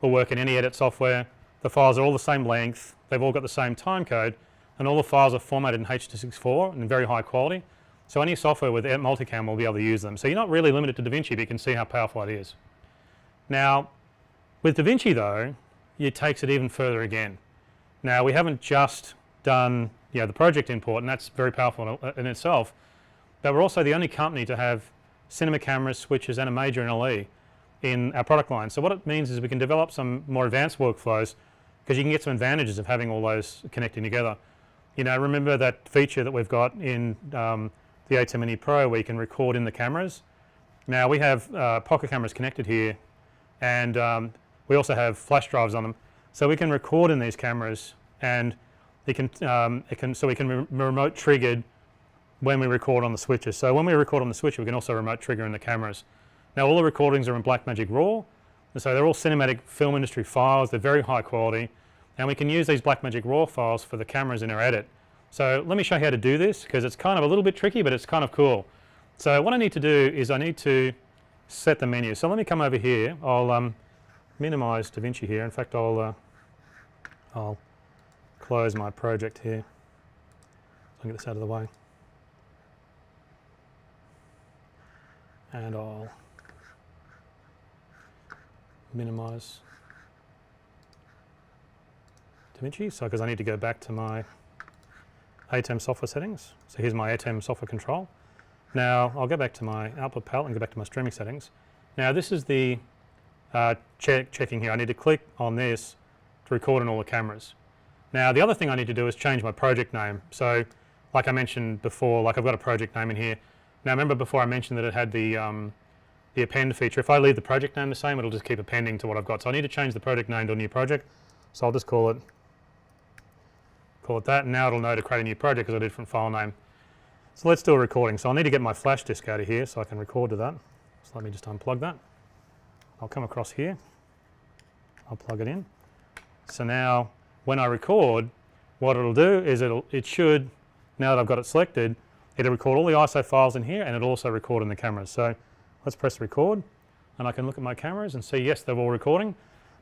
will work in any edit software. The files are all the same length, they've all got the same time code, and all the files are formatted in H.264 and very high quality. So any software with multicam will be able to use them. So you're not really limited to DaVinci, but you can see how powerful it is. Now with DaVinci though, it takes it even further again. Now we haven't just done the project import, and that's very powerful in itself, but we're also the only company to have cinema cameras, switches and a major NLE in our product line. So what it means is we can develop some more advanced workflows because you can get some advantages of having all those connecting together. Remember that feature that we've got in the ATEM Mini Pro where you can record in the cameras? Now we have pocket cameras connected here, and we also have flash drives on them. So we can record in these cameras, and we can remote triggered when we record on the switches. So when we record on the switch, we can also remote trigger in the cameras. Now all the recordings are in Blackmagic RAW, and so they're all cinematic film industry files. They're very high quality, and we can use these Blackmagic RAW files for the cameras in our edit. So let me show you how to do this, because it's kind of a little bit tricky, but it's kind of cool. So what I need to do is I need to set the menu. So let me come over here. I'll minimize DaVinci here. In fact, I'll close my project here. So I'll get this out of the way. And I'll minimize DaVinci, so because I need to go back to my ATEM software settings. So here's my ATEM software control. Now I'll go back to my output palette and go back to my streaming settings. Now this is the checking here. I need to click on this to record on all the cameras. Now the other thing I need to do is change my project name. So like I mentioned before, like I've got a project name in here. Now remember before I mentioned that it had the append feature. If I leave the project name the same, it'll just keep appending to what I've got. So I need to change the project name to a new project. So I'll just call it that, and now it'll know to create a new project because I did a different file name. So let's do a recording. So I'll need to get my flash disk out of here so I can record to that. So let me just unplug that. I'll come across here. I'll plug it in. So now when I record, what it'll do is it should, now that I've got it selected, it'll record all the ISO files in here, and it'll also record in the cameras. So let's press record, and I can look at my cameras and see, yes, they're all recording.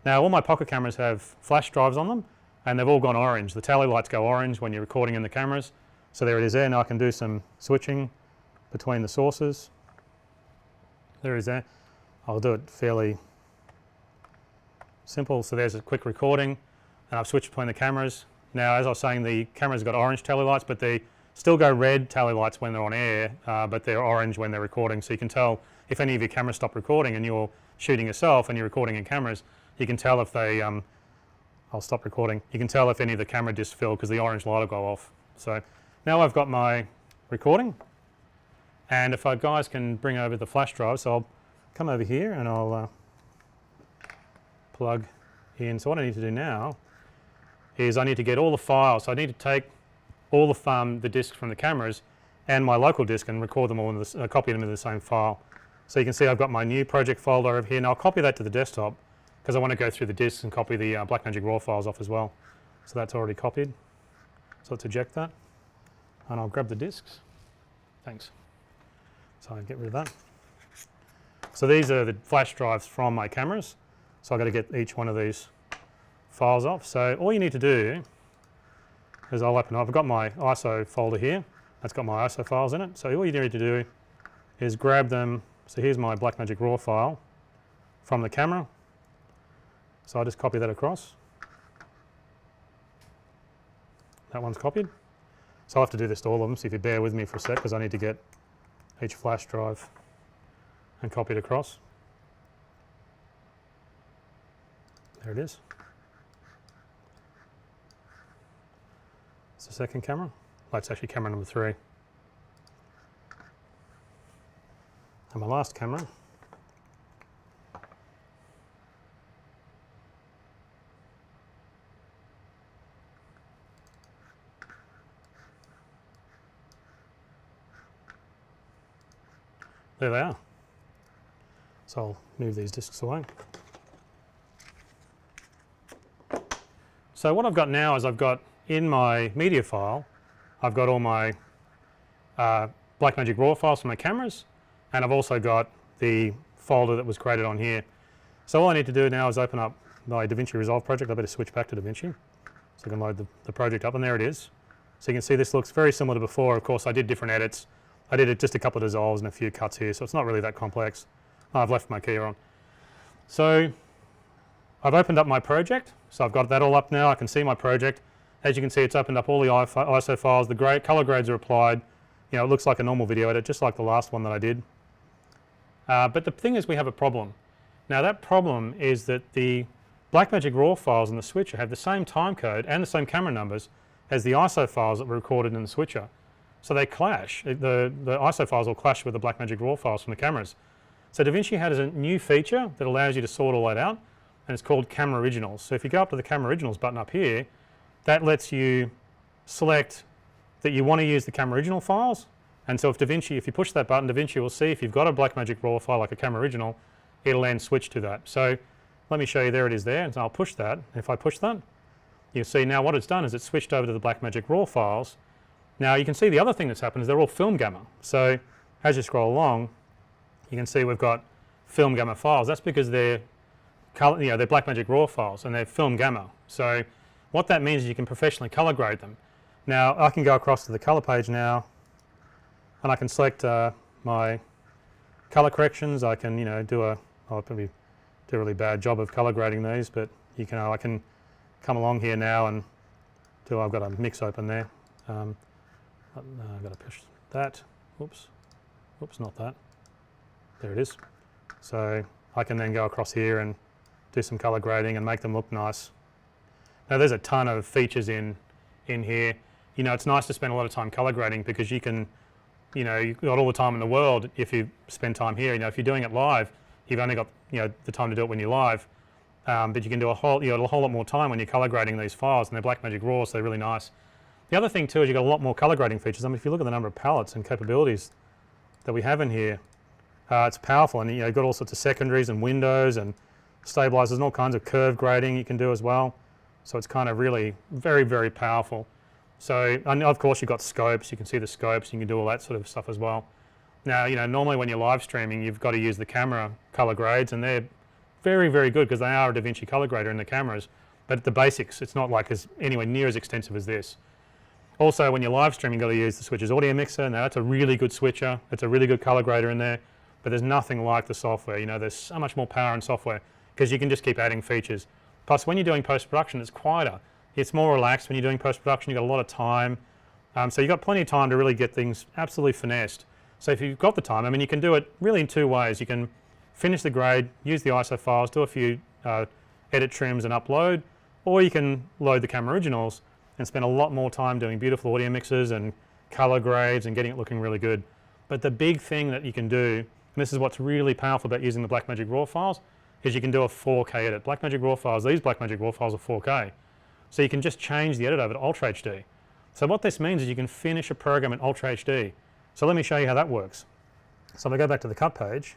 Now all my pocket cameras have flash drives on them, and they've all gone orange. The tally lights go orange when you're recording in the cameras. So there it is there. Now I can do some switching between the sources. There it is there. I'll do it fairly simple. So there's a quick recording, and I've switched between the cameras. Now as I was saying, the cameras got orange tally lights, but they still go red tally lights when they're on air, but they're orange when they're recording. So you can tell if any of your cameras stop recording and you're shooting yourself and you're recording in cameras, you can tell if they, I'll stop recording. You can tell if any of the camera discs fill because the orange light will go off. So now I've got my recording, and if our guys can bring over the flash drive, so I'll come over here and I'll plug in. So what I need to do now is I need to get all the files. So I need to take all the discs from the cameras and my local disk and record them all in this, copy them into the same file. So you can see I've got my new project folder over here. Now I'll copy that to the desktop because I want to go through the disks and copy the Blackmagic RAW files off as well. So that's already copied. So let's eject that, and I'll grab the disks. Thanks. So I'll get rid of that. So these are the flash drives from my cameras. So I've got to get each one of these files off. So all you need to do is I'll open up. I've got my ISO folder here. That's got my ISO files in it. So all you need to do is grab them. So here's my Blackmagic RAW file from the camera. So I'll just copy that across. That one's copied. So I'll have to do this to all of them. So if you bear with me for a sec, because I need to get each flash drive and copy it across. There it is. It's the second camera. Well, it's actually camera number 3. And my last camera. There they are. So I'll move these discs away. So what I've got now is I've got in my media file, I've got all my Blackmagic RAW files from my cameras, and I've also got the folder that was created on here. So all I need to do now is open up my DaVinci Resolve project. I better switch back to DaVinci so I can load the project up, and there it is. So you can see this looks very similar to before. Of course I did different edits. I did just a couple of dissolves and a few cuts here, so it's not really that complex. Oh, I've left my key on. So I've opened up my project. So I've got that all up now. I can see my project. As you can see, it's opened up all the ISO files. The color grades are applied. You know, it looks like a normal video edit, just like the last one that I did. But the thing is, we have a problem. Now that problem is that the Blackmagic RAW files in the switcher have the same timecode and the same camera numbers as the ISO files that were recorded in the switcher. So they clash. The ISO files will clash with the Blackmagic RAW files from the cameras. So DaVinci has a new feature that allows you to sort all that out, and it's called Camera Originals. So if you go up to the Camera Originals button up here, that lets you select that you want to use the Camera Original files. And so if you push that button, DaVinci will see if you've got a Blackmagic RAW file like a Camera Original, it'll then switch to that. So let me show you, there it is there, and so I'll push that. If I push that, you'll see now what it's done is it's switched over to the Blackmagic RAW files. Now you can see the other thing that's happened is they're all film gamma. So as you scroll along, you can see we've got film gamma files. That's because they're Blackmagic RAW files and they're film gamma. So what that means is you can professionally color grade them. Now I can go across to the color page now, and I can select my color corrections. I can I'll probably do a really bad job of color grading these, but I can come along here now and I've got a mix open there. I've got to push that. Oops, not that. There it is. So I can then go across here and do some color grading and make them look nice. Now there's a ton of features in here. You know, it's nice to spend a lot of time color grading because you can, you've got all the time in the world if you spend time here. If you're doing it live, you've only got the time to do it when you're live, but you can do a whole lot more time when you're color grading these files, and they're Blackmagic RAW, so they're really nice. The other thing too is you've got a lot more color grading features. I mean, if you look at the number of palettes and capabilities that we have in here, it's powerful, and you've got all sorts of secondaries and windows and stabilizers and all kinds of curve grading you can do as well. So it's kind of really very, very powerful. So, and of course you've got scopes. You can see the scopes. You can do all that sort of stuff as well. Now, normally when you're live streaming, you've got to use the camera color grades, and they're very, very good because they are a DaVinci color grader in the cameras. But the basics, it's not like anywhere near as extensive as this. Also, when you're live streaming, you've got to use the switcher's audio mixer. Now, that's a really good switcher. It's a really good color grader in there, but there's nothing like the software. There's so much more power in software because you can just keep adding features. Plus, when you're doing post-production, it's quieter. It's more relaxed when you're doing post-production. You've got a lot of time. So you've got plenty of time to really get things absolutely finessed. So if you've got the time, I mean, you can do it really in two ways. You can finish the grade, use the ISO files, do a few edit trims and upload, or you can load the Camera Originals and spend a lot more time doing beautiful audio mixes and color grades and getting it looking really good. But the big thing that you can do, and this is what's really powerful about using the Blackmagic RAW files, is you can do a 4K edit. Blackmagic RAW files, these Blackmagic RAW files are 4K. So you can just change the edit over to Ultra HD. So what this means is you can finish a program in Ultra HD. So let me show you how that works. So I'm going to go back to the cut page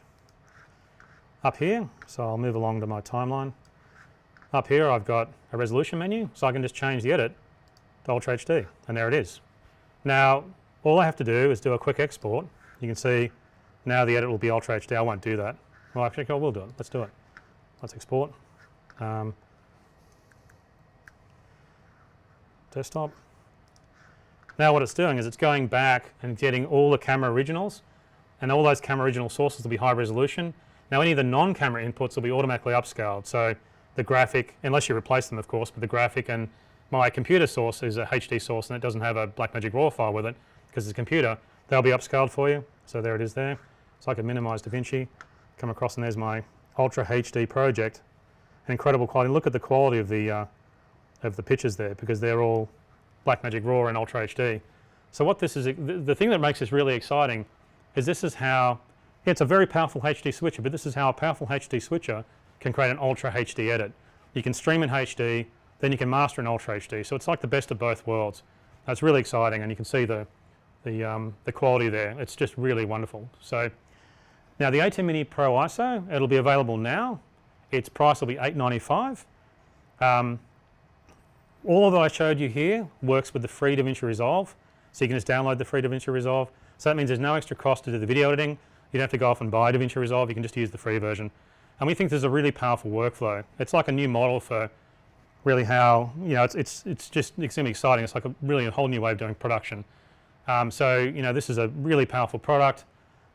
up here. So I'll move along to my timeline. Up here I've got a resolution menu, so I can just change the edit to Ultra HD, and there it is. Now all I have to do is do a quick export. You can see now the edit will be Ultra HD. I won't do that. Well, actually I will do it. Let's do it. Let's export. Desktop. Now what it's doing is it's going back and getting all the Camera Originals, and all those Camera Original sources will be high resolution. Now any of the non-camera inputs will be automatically upscaled. So the graphic, unless you replace them of course, but the graphic and my computer source is a HD source and it doesn't have a Blackmagic RAW file with it because it's a computer, they'll be upscaled for you. So there it is there. So I can minimize DaVinci, come across, and there's my Ultra HD project. An incredible quality. Look at the quality of the pictures there because they're all Blackmagic RAW and Ultra HD. So what this is, the thing that makes this really exciting is this is how, it's a very powerful HD switcher, but this is how a powerful HD switcher can create an Ultra HD edit. You can stream in HD, then you can master in Ultra HD. So it's like the best of both worlds. That's really exciting, and you can see the quality there. It's just really wonderful. So now the ATEM Mini Pro ISO, it'll be available now. Its price will be $895. All of that I showed you here works with the free DaVinci Resolve. So you can just download the free DaVinci Resolve. So that means there's no extra cost to do the video editing. You don't have to go off and buy DaVinci Resolve. You can just use the free version. And we think this is a really powerful workflow. It's like a new model for really how, it's just extremely exciting. It's like really a whole new way of doing production. So, this is a really powerful product.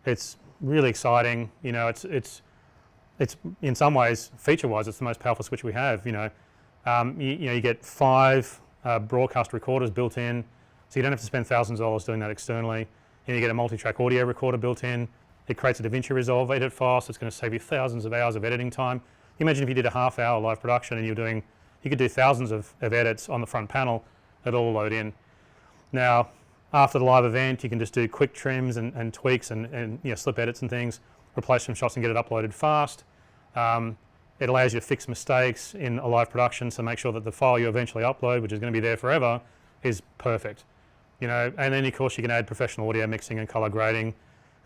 It's really exciting. It's in some ways, feature-wise, it's the most powerful switch we have. You get 5 broadcast recorders built in, so you don't have to spend thousands of dollars doing that externally. You get a multi-track audio recorder built in. It creates a DaVinci Resolve edit file, so it's going to save you thousands of hours of editing time. You imagine if you did a half-hour live production and you could do thousands of edits on the front panel that all load in. Now, after the live event, you can just do quick trims and tweaks and slip edits and things, replace some shots and get it uploaded fast. It allows you to fix mistakes in a live production, so make sure that the file you eventually upload, which is going to be there forever, is perfect. And then of course you can add professional audio mixing and color grading,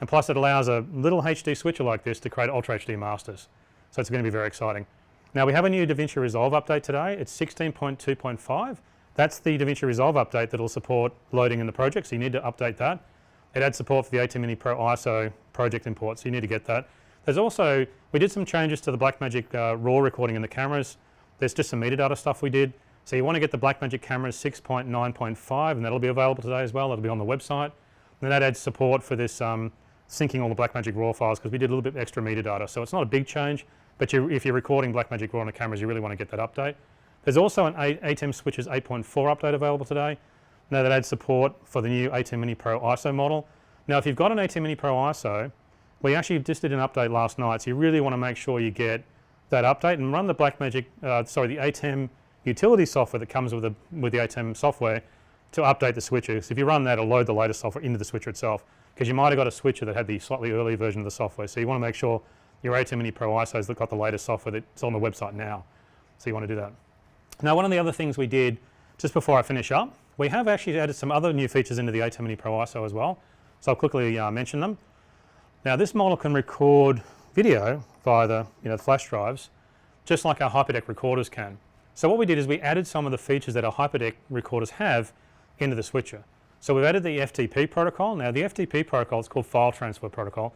and plus it allows a little HD switcher like this to create Ultra HD masters. So it's going to be very exciting. Now we have a new DaVinci Resolve update today. It's 16.2.5. That's the DaVinci Resolve update that will support loading in the project, so you need to update that. It adds support for the ATEM Mini Pro ISO project import, so you need to get that. There's also, we did some changes to the Blackmagic RAW recording in the cameras. There's just some metadata stuff we did. So you want to get the Blackmagic cameras 6.9.5, and that'll be available today as well. It'll be on the website. And then that adds support for this syncing all the Blackmagic RAW files, because we did a little bit extra metadata. So it's not a big change, but if you're recording Blackmagic RAW on the cameras, you really want to get that update. There's also an ATEM Switches 8.4 update available today. Now that adds support for the new ATEM Mini Pro ISO model. Now if you've got an ATEM Mini Pro ISO, we actually just did an update last night, so you really want to make sure you get that update and run the the ATEM utility software that comes with the ATEM software to update the switchers. If you run that, it'll load the latest software into the switcher itself, because you might have got a switcher that had the slightly earlier version of the software. So you want to make sure your ATEM Mini Pro ISO's got the latest software that's on the website now. So you want to do that. Now one of the other things we did, just before I finish up, we have actually added some other new features into the ATEM Mini Pro ISO as well. So I'll quickly mention them. Now this model can record video via the flash drives, just like our Hyperdeck recorders can. So what we did is we added some of the features that our Hyperdeck recorders have into the switcher. So we've added the FTP protocol. Now the FTP protocol is called File Transfer Protocol.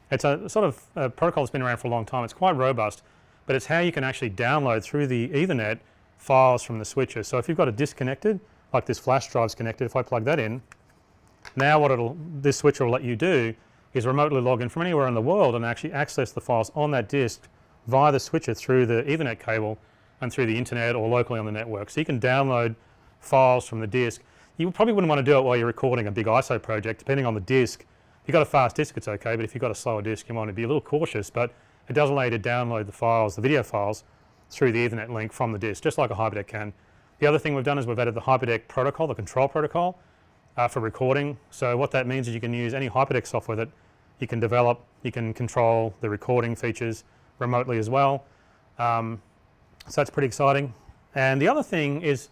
It's a sort of protocol that's been around for a long time. It's quite robust, but it's how you can actually download through the Ethernet files from the switcher. So if you've got it disconnected, like this flash drive's connected, if I plug that in, now what this switcher will let you do is remotely log in from anywhere in the world and actually access the files on that disk via the switcher through the Ethernet cable and through the internet or locally on the network. So you can download files from the disk. You probably wouldn't want to do it while you're recording a big ISO project, depending on the disk. If you've got a fast disk, it's okay, but if you've got a slower disk, you want to be a little cautious, but it does allow you to download the files, the video files, through the Ethernet link from the disk, just like a Hyperdeck can. The other thing we've done is we've added the Hyperdeck protocol, the control protocol, for recording. So what that means is you can use any Hyperdeck software that you can develop. You can control the recording features remotely as well. So that's pretty exciting. And the other thing is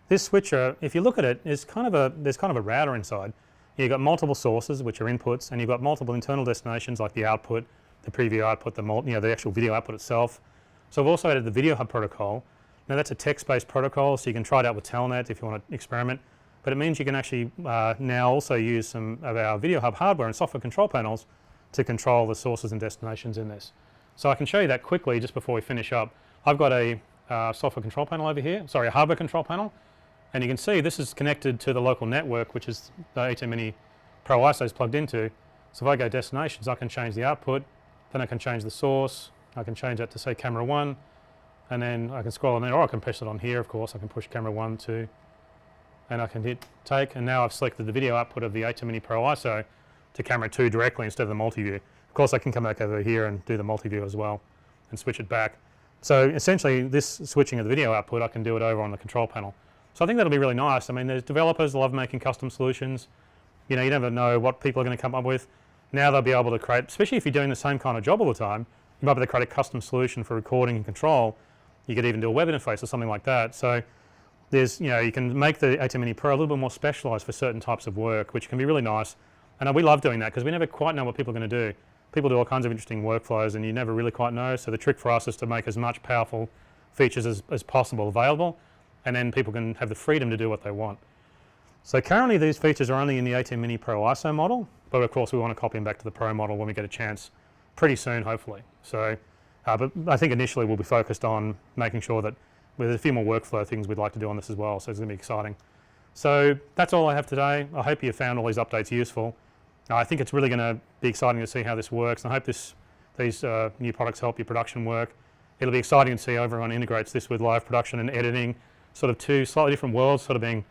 this switcher, if you look at it, there's kind of a router inside. You've got multiple sources, which are inputs, and you've got multiple internal destinations like the output, the preview output, the actual video output itself. So I've also added the Video Hub protocol. Now that's a text-based protocol, so you can try it out with Telnet if you want to experiment. But it means you can actually now also use some of our Video Hub hardware and software control panels to control the sources and destinations in this. So I can show you that quickly just before we finish up. I've got a software control panel over here, a hardware control panel, and you can see this is connected to the local network, which is the ATEM Mini Pro ISO is plugged into. So if I go destinations, I can change the output, then I can change the source, I can change that to say camera 1, and then I can scroll on there, or I can press it on here, of course. I can push camera 1, 2, and I can hit take, and now I've selected the video output of the ATEM Mini Pro ISO to camera 2 directly instead of the multi-view. Of course I can come back over here and do the multi-view as well and switch it back. So essentially this switching of the video output, I can do it over on the control panel. So I think that'll be really nice. I mean, there's developers love making custom solutions. You never know what people are going to come up with. Now they'll be able to create, especially if you're doing the same kind of job all the time, you might be able to create a custom solution for recording and control. You could even do a web interface or something like that. So there's, you can make the ATEM Mini Pro a little bit more specialized for certain types of work, which can be really nice. And we love doing that because we never quite know what people are going to do. People do all kinds of interesting workflows and you never really quite know. So the trick for us is to make as much powerful features as possible available, and then people can have the freedom to do what they want. So currently these features are only in the ATEM Mini Pro ISO model, but of course we want to copy them back to the Pro model when we get a chance pretty soon, hopefully. So, but I think initially we'll be focused on making sure that there's a few more workflow things we'd like to do on this as well, so it's going to be exciting. So that's all I have today. I hope you found all these updates useful. I think it's really going to be exciting to see how this works, and I hope these new products help your production work. it'll be exciting to see how everyone integrates this with live production and editing, sort of two slightly different worlds sort of being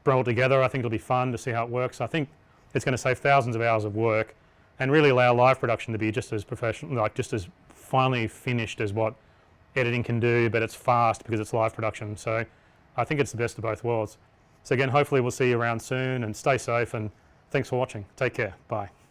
brought together. I think it'll be fun to see how it works. I think it's going to save thousands of hours of work and really allow live production to be just as professional, like just as finely finished as what editing can do, but it's fast because it's live production. So I think it's the best of both worlds. So again, hopefully we'll see you around soon, and stay safe, and thanks for watching. Take care. Bye.